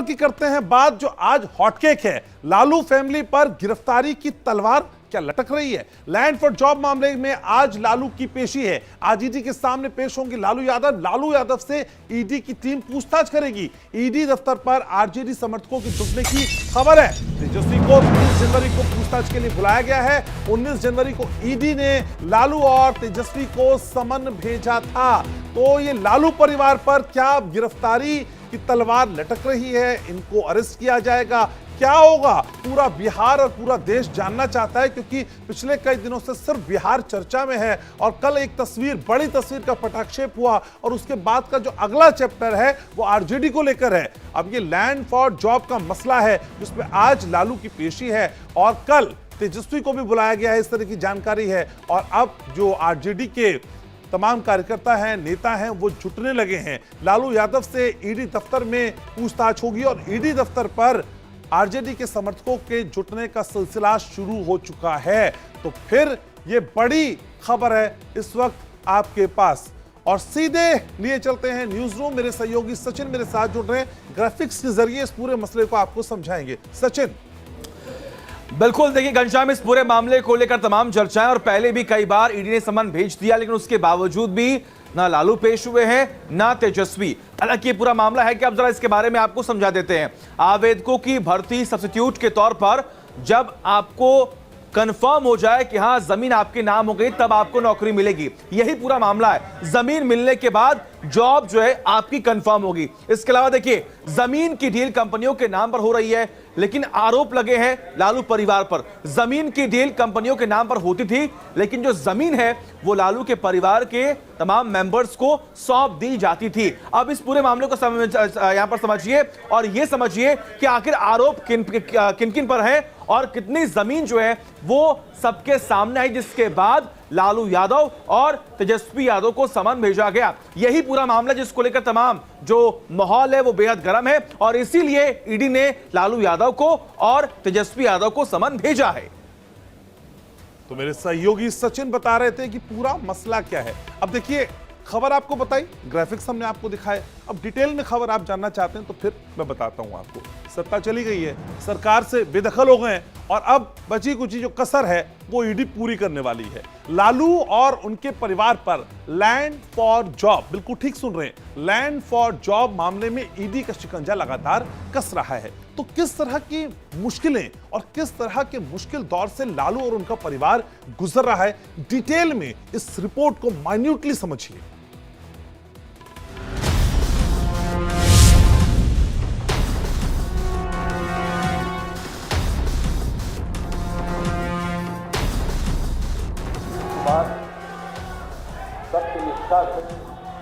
की करते हैं बात जो आज हॉटकेक है। लालू फैमिली पर गिरफ्तारी की तलवार क्या लटक रही है। लैंड फॉर जॉब मामले में आज लालू की पेशी है। आज ईडी के सामने पेश होंगे लालू यादव। लालू यादव से ईडी की टीम पूछताछ करेगी। ईडी दफ्तर पर आरजेडी समर्थकों की जुटने की खबर है। तेजस्वी को 19 जनवरी को पूछताछ के लिए बुलाया गया है। 19 जनवरी को ईडी ने लालू और तेजस्वी को समन भेजा था। तो ये लालू परिवार पर क्या गिरफ्तारी की तलवार लटक रही है? इनको अरेस्ट किया जाएगा, क्या होगा? पूरा बिहार और पूरा देश जानना चाहता है, क्योंकि पिछले कई दिनों से सिर्फ बिहार चर्चा में है। और कल एक तस्वीर, बड़ी तस्वीर का पटाक्षेप हुआ और उसके बाद का जो अगला चैप्टर है वो आरजेडी को लेकर है। अब ये लैंड फॉर जॉब का मसला है जिसमें आज लालू की पेशी है और कल तेजस्वी को भी बुलाया गया है, इस तरह की जानकारी है। और अब जो आरजेडी के तमाम कार्यकर्ता हैं, नेता हैं, वो जुटने लगे हैं। लालू यादव से ईडी दफ्तर में पूछताछ होगी और ईडी दफ्तर पर आरजेडी के समर्थकों के जुटने का सिलसिला शुरू हो चुका है। तो फिर ये बड़ी खबर है इस वक्त आपके पास। और सीधे लिए चलते हैं न्यूज रूम। मेरे सहयोगी सचिन मेरे साथ जुड़ रहे हैं, ग्राफिक्स के जरिए इस पूरे मसले को आपको समझाएंगे। सचिन। बिल्कुल, देखिए घनश्याम, इस पूरे मामले को लेकर तमाम चर्चाएं और पहले भी कई बार ईडी ने समन भेज दिया, लेकिन उसके बावजूद भी ना लालू पेश हुए हैं ना तेजस्वी। हालांकि ये पूरा मामला है कि अब जरा इसके बारे में आपको समझा देते हैं। आवेदकों की भर्ती सब्स्टिट्यूट के तौर पर जब आपको कंफर्म हो जाए कि हां जमीन आपके नाम हो गई, तब आपको नौकरी मिलेगी। यही पूरा मामला है। जमीन मिलने के बाद जॉब जो है आपकी कंफर्म होगी। इसके अलावा देखिए, जमीन की डील कंपनियों के नाम पर हो रही है, लेकिन आरोप लगे हैं लालू परिवार पर। जमीन की डील कंपनियों के नाम पर होती थी, लेकिन जो जमीन है वो लालू के परिवार के तमाम मेंबर्स को सौंप दी जाती थी। अब इस पूरे मामले को यहां पर समझिए और यह समझिए कि आखिर आरोप किन किन पर है और कितनी जमीन जो है वो सबके सामने आई, जिसके बाद लालू यादव और तेजस्वी यादव को समन भेजा गया। यही पूरा मामला जिसको लेकर तमाम जो माहौल है वो बेहद गर्म है और इसीलिए ईडी ने लालू यादव को और तेजस्वी यादव को समन भेजा है। तो मेरे सहयोगी सचिन बता रहे थे कि पूरा मसला क्या है। अब देखिए, खबर आपको बताई, ग्राफिक्स हमने आपको दिखाए। अब डिटेल में खबर आप जानना चाहते हैं तो फिर मैं बताता हूं आपको। सत्ता चली गई है, सरकार से बेदखल हो गए हैं और अब बची कुची जो कसर है वो ईडी पूरी करने वाली है। लालू और उनके परिवार पर लैंड फॉर जॉब, बिल्कुल ठीक सुन रहे हैं, लैंड फॉर जॉब मामले में ईडी का शिकंजा लगातार कस रहा है। तो किस तरह की मुश्किलें और किस तरह के मुश्किल दौर से लालू और उनका परिवार गुजर रहा है, डिटेल में इस रिपोर्ट को माइन्यूटली समझिए।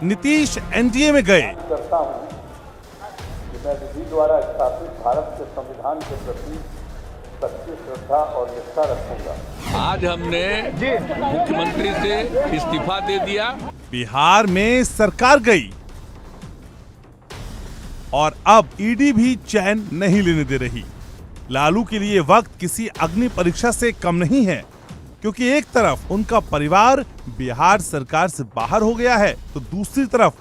नीतीश एनडीए में गए। करता हूं कि मैं विधि द्वारा स्थापित भारत के संविधान के प्रति सच्ची श्रद्धा और निष्ठा रखूंगा। आज हमने मुख्यमंत्री से इस्तीफा दे दिया। बिहार में सरकार गई और अब ईडी भी चैन नहीं लेने दे रही। लालू के लिए वक्त किसी अग्नि परीक्षा से कम नहीं है, क्योंकि एक तरफ उनका परिवार बिहार सरकार से बाहर हो गया है तो दूसरी तरफ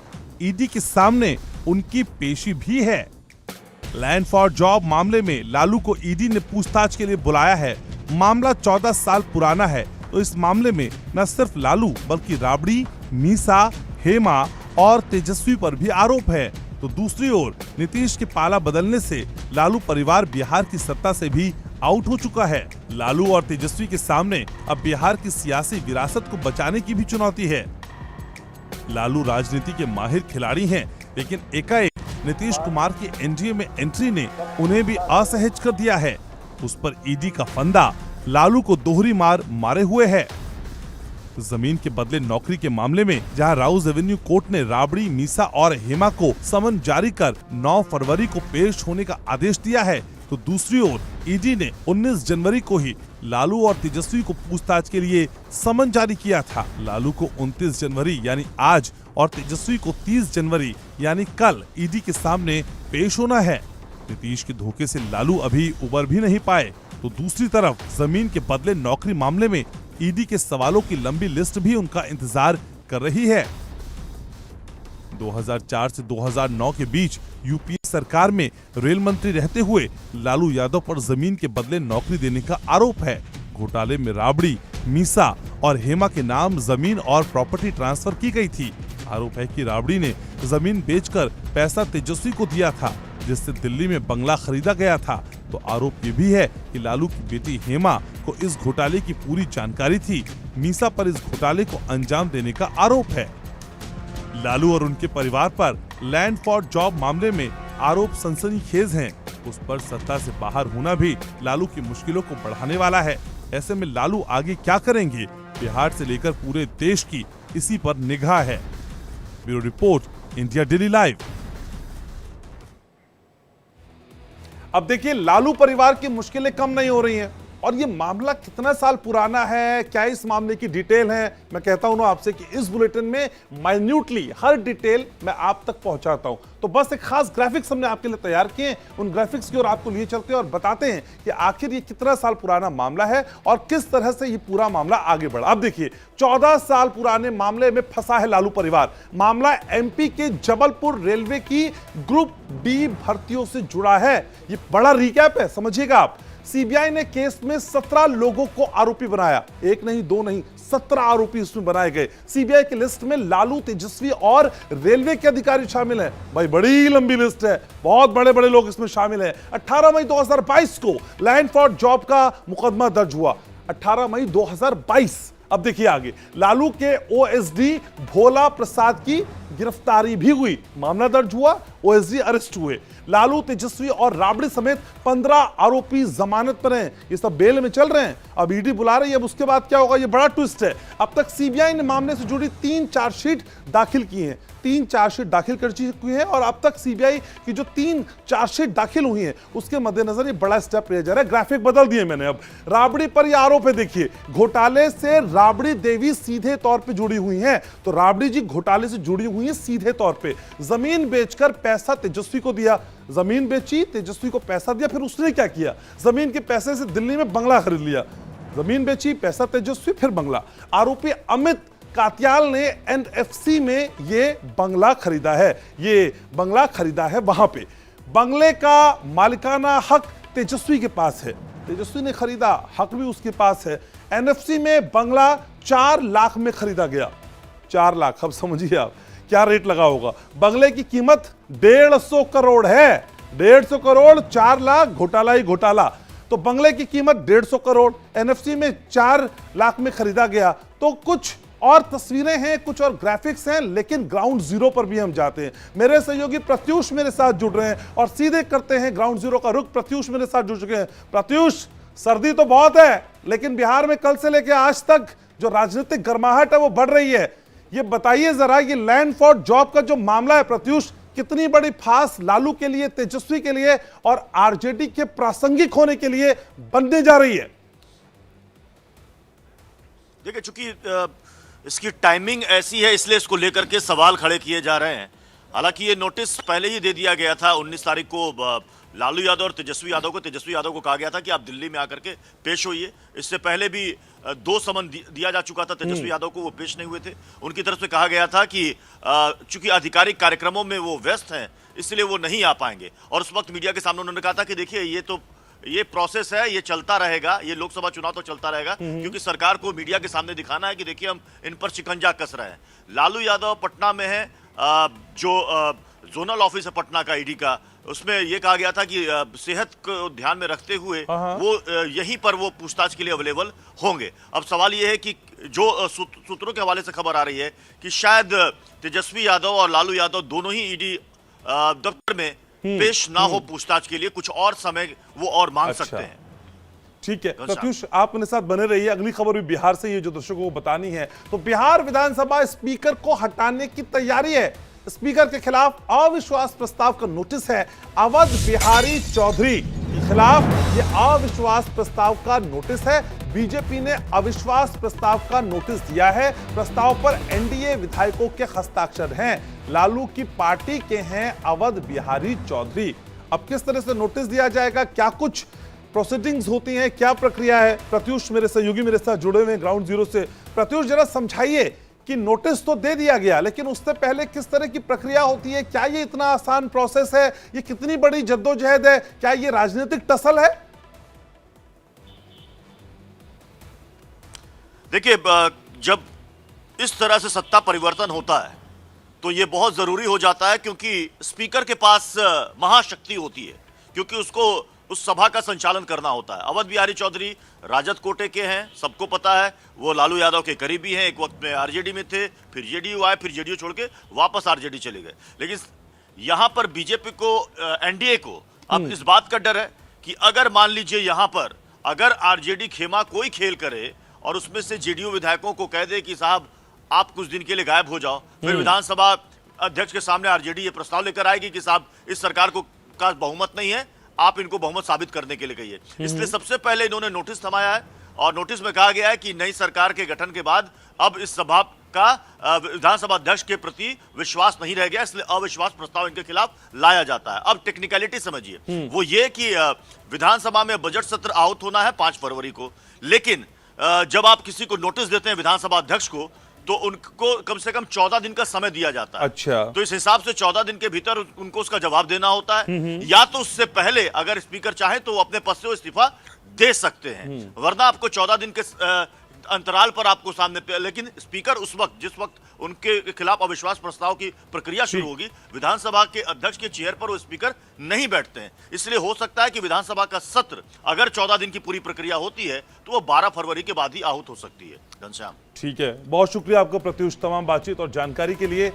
ईडी के सामने उनकी पेशी भी है। लैंड फॉर जॉब मामले में लालू को ईडी ने पूछताछ के लिए बुलाया है। मामला 14 साल पुराना है, तो इस मामले में न सिर्फ लालू बल्कि राबड़ी, मीसा, हेमा और तेजस्वी पर भी आरोप है। तो दूसरी ओर नीतीश के पाला बदलने से लालू परिवार बिहार की सत्ता से भी आउट हो चुका है। लालू और तेजस्वी के सामने अब बिहार की सियासी विरासत को बचाने की भी चुनौती है। लालू राजनीति के माहिर खिलाड़ी हैं, लेकिन एकाएक नीतीश कुमार की एनडीए में एंट्री ने उन्हें भी असहज कर दिया है। उस पर ईडी का फंदा लालू को दोहरी मार मारे हुए है। जमीन के बदले नौकरी के मामले में जहां राउज एवेन्यू कोर्ट ने राबड़ी, मीसा और हेमा को समन जारी कर 9 फरवरी को पेश होने का आदेश दिया है, तो दूसरी ओर ईडी ने 19 जनवरी को ही लालू और तेजस्वी को पूछताछ के लिए समन जारी किया था। लालू को 29 जनवरी यानी आज और तेजस्वी को 30 जनवरी यानी कल ईडी के सामने पेश होना है। नीतीश के धोखे से लालू अभी उबर भी नहीं पाए, तो दूसरी तरफ जमीन के बदले नौकरी मामले में ईडी के सवालों की लंबी लिस्ट भी उनका इंतजार कर रही है। 2004 से 2009 के बीच यूपीए सरकार में रेल मंत्री रहते हुए लालू यादव पर जमीन के बदले नौकरी देने का आरोप है। घोटाले में राबड़ी, मीसा और हेमा के नाम जमीन और प्रॉपर्टी ट्रांसफर की गई थी। आरोप है कि राबड़ी ने जमीन बेचकर पैसा तेजस्वी को दिया था, जिससे दिल्ली में बंगला खरीदा गया था। तो आरोप ये भी है कि लालू की बेटी हेमा को इस घोटाले की पूरी जानकारी थी। मीसा पर इस घोटाले को अंजाम देने का आरोप है। लालू और उनके परिवार पर लैंड फॉर जॉब मामले में आरोप सनसनीखेज हैं। उस पर सत्ता से बाहर होना भी लालू की मुश्किलों को बढ़ाने वाला है। ऐसे में लालू आगे क्या करेंगे, बिहार से लेकर पूरे देश की इसी पर निगाह है। Bureau report, India daily live. अब देखिए, लालू परिवार की मुश्किलें कम नहीं हो रही हैं और ये मामला कितना साल पुराना है, क्या इस मामले की डिटेल है, मैं कहता हूं ना आपसे कि इस बुलेटिन में माइन्यूटली हर डिटेल मैं आप तक पहुंचाता हूं। तो बस एक खास ग्राफिक्स हमने आपके लिए तैयार किए हैं, उन ग्राफिक्स की ओर आपको लिए चलते हैं और बताते हैं कि आखिर ये कितना साल पुराना मामला है और किस तरह से ये पूरा मामला आगे बढ़ा। अब देखिए, 14 साल पुराने मामले में फंसा है लालू परिवार। मामला एमपी के जबलपुर रेलवे की ग्रुप डी भर्तियों से जुड़ा है। ये बड़ा रिकैप है, समझिएगा आप। सीबीआई ने केस में 17 लोगों को आरोपी बनाया, एक नहीं दो नहीं 17 आरोपी इसमें बनाए गए। सीबीआई की लिस्ट में लालू, तेजस्वी और रेलवे के अधिकारी शामिल हैं। भाई बड़ी लंबी लिस्ट है, बहुत बड़े बड़े लोग इसमें शामिल हैं। 18 मई 2022 को लैंड फॉर जॉब का मुकदमा दर्ज हुआ। 18 मई 2022। अब देखिए आगे, लालू के ओएसडी भोला प्रसाद की गिरफ्तारी भी हुई, मामला दर्ज हुआ, ओएसडी अरेस्ट हुए। लालू, तेजस्वी और राबड़ी समेत 15 आरोपी जमानत पर हैं। ये सब बेल में चल रहे हैं। अब ईडी बुला रही है, अब उसके बाद क्या होगा, ये बड़ा ट्विस्ट है। अब तक सीबीआई ने मामले से जुड़ी 3 चार्जशीट दाखिल की हैं, 3 चार्जशीट दाखिल कर चुकी है और अब तक सीबीआई की जो 3 चार्जशीट दाखिल हुई हैं उसके मद्देनजर ये बड़ा स्टेप लिया जा रहा है। ग्राफिक बदल दिए मैंने। अब राबड़ी पर यह आरोप है, देखिए, घोटाले से राबड़ी देवी सीधे तौर पे जुड़ी हुई हैं। तो राबड़ी जी घोटाले से जुड़ी हुई हैं सीधे तौर पे। जमीन बेचकर पैसा तेजस्वी को दिया, जमीन बेची, तेजस्वी को पैसा दिया, फिर उसने क्या किया, जमीन के पैसे से दिल्ली में बंगला खरीद लिया। जमीन बेची, पैसा तेजस्वी, फिर बंगला। आरोपी अमित कात्याल ने एनएफसी में ये बंगला खरीदा है, ये बंगला खरीदा है वहां पे। बंगले का मालिकाना हक तेजस्वी के पास है, तेजस्वी ने खरीदा, हक भी उसके पास है। एनएफसी में बंगला 4 लाख में खरीदा गया, 4 लाख। अब समझिए आप क्या रेट लगा होगा। बंगले की कीमत 150 करोड़ है, 150 करोड़, 4 लाख, घोटाला ही घोटाला। तो बंगले की कीमत 150 करोड़, एनएफसी में 4 लाख में खरीदा गया। तो कुछ और तस्वीरें हैं, कुछ और ग्राफिक्स हैं, लेकिन ग्राउंड जीरो पर भी हम जाते हैं। मेरे सहयोगी प्रत्युष मेरे साथ जुड़ रहे हैं और सीधे करते हैं ग्राउंड जीरो का रुख। प्रत्युष मेरे साथ जुड़ चुके हैं। प्रत्युष, सर्दी तो बहुत है, लेकिन बिहार में कल से लेकर आज तक जो राजनीतिक गर्माहट है वो बढ़ रही है। ये बताइए जरा, ये लैंड फॉर जॉब का जो मामला है प्रत्युष, कितनी बड़ी फांस लालू के लिए, तेजस्वी के लिए और आरजेडी के प्रासंगिक होने के लिए बनने जा रही है? देखिए, चूंकि इसकी टाइमिंग ऐसी है, इसलिए इसको लेकर के सवाल खड़े किए जा रहे हैं। हालांकि ये नोटिस पहले ही दे दिया गया था। 19 तारीख को लालू यादव और तेजस्वी यादव को कहा गया था कि आप दिल्ली में आकर के पेश होइए। इससे पहले भी 2 समन दिया जा चुका था तेजस्वी यादव को, वो पेश नहीं हुए थे। उनकी तरफ से कहा गया था कि चूंकि आधिकारिक कार्यक्रमों में वो व्यस्त हैं, इसलिए वो नहीं आ पाएंगे। और उस वक्त मीडिया के सामने उन्होंने कहा था कि देखिए, ये प्रोसेस है, ये चलता रहेगा, ये लोकसभा चुनाव तो चलता रहेगा, क्योंकि सरकार को मीडिया के सामने दिखाना है कि देखिए हम इन पर शिकंजा कस रहे हैं। लालू यादव पटना में है, जो जोनल ऑफिस है पटना का ईडी का, उसमें यह कहा गया था कि सेहत को ध्यान में रखते हुए वो यहीं पर वो पूछताछ के लिए अवेलेबल होंगे। अब सवाल ये है कि जो सूत्रों के हवाले से खबर आ रही है कि शायद तेजस्वी यादव और लालू यादव दोनों ही ईडी दफ्तर में पेश ना हो पूछताछ के लिए, कुछ और समय वो और मांग सकते हैं। ठीक है प्रत्युष, आप मेरे साथ बने रहिए। अगली खबर भी बिहार से, ये जो दर्शकों को बतानी है। तो बिहार विधानसभा स्पीकर को हटाने की तैयारी है। स्पीकर के खिलाफ अविश्वास प्रस्ताव का नोटिस है। अवध बिहारी चौधरी के खिलाफ यह अविश्वास प्रस्ताव का नोटिस है। बीजेपी ने अविश्वास प्रस्ताव का नोटिस दिया है। प्रस्ताव पर एनडीए विधायकों के हस्ताक्षर हैं। लालू की पार्टी के हैं अवध बिहारी चौधरी। अब किस तरह से नोटिस दिया जाएगा, क्या कुछ प्रोसीडिंग्स होती हैं, क्या प्रक्रिया है? प्रत्युष मेरे सहयोगी मेरे साथ जुड़े हुए हैं ग्राउंड जीरो से। प्रत्युष, जरा समझाइए कि नोटिस तो दे दिया गया, लेकिन उससे पहले किस तरह की प्रक्रिया होती है? क्या ये इतना आसान प्रोसेस है? ये कितनी बड़ी जद्दोजहद है? क्या ये राजनीतिक टसल है? देखिए, जब इस तरह से सत्ता परिवर्तन होता है तो ये बहुत जरूरी हो जाता है, क्योंकि स्पीकर के पास महाशक्ति होती है, क्योंकि उसको उस सभा का संचालन करना होता है। अवध बिहारी चौधरी राजद कोटे के हैं, सबको पता है। वो लालू यादव के करीबी हैं, एक वक्त में आरजेडी में थे, फिर जेडीयू आए, फिर जेडीयू छोड़ के वापस आरजेडी चले गए। लेकिन यहां पर बीजेपी को, एनडीए को अब इस बात का डर है कि अगर मान लीजिए यहां पर अगर आरजेडी खेमा कोई खेल करे और उसमें से जेडीयू विधायकों को कह दे कि साहब आप कुछ दिन के लिए गायब हो जाओ, फिर विधानसभा अध्यक्ष के सामने आरजेडी ये प्रस्ताव लेकर आएगी कि साहब इस सरकार को का बहुमत नहीं है, आप इनको बहुमत साबित करने के लिए कहिए। इसलिए सबसे पहले इन्होंने नोटिस थमाया है और नोटिस में कहा गया है कि नई सरकार के गठन के बाद अब इस सभा का विधानसभा अध्यक्ष के प्रति विश्वास नहीं रह गया, इसलिए अविश्वास प्रस्ताव इनके खिलाफ लाया जाता है। अब टेक्निकलिटी समझिए, वो ये कि विधानसभा में बजट सत्र आहूत होना है 5 फरवरी को, लेकिन जब आप किसी को नोटिस देते हैं विधानसभा अध्यक्ष को, तो उनको कम से कम 14 दिन का समय दिया जाता है। अच्छा। तो इस हिसाब से 14 दिन के भीतर उनको उसका जवाब देना होता है, या तो उससे पहले अगर स्पीकर चाहे तो वो अपने पद से इस्तीफा दे सकते हैं, वरना आपको 14 दिन के अंतराल पर आपको सामने, लेकिन स्पीकर उस वक्त जिस वक्त उनके खिलाफ अविश्वास प्रस्ताव की प्रक्रिया शुरू होगी, विधानसभा के अध्यक्ष के चेयर पर वो स्पीकर नहीं बैठते हैं। इसलिए हो सकता है कि विधानसभा का सत्र अगर 14 दिन की पूरी प्रक्रिया होती है तो वो 12 फरवरी के बाद ही आहूत हो सकती है। घनश्याम, ठीक है, बहुत शुक्रिया आपका प्रत्युष तमाम बातचीत और जानकारी के लिए।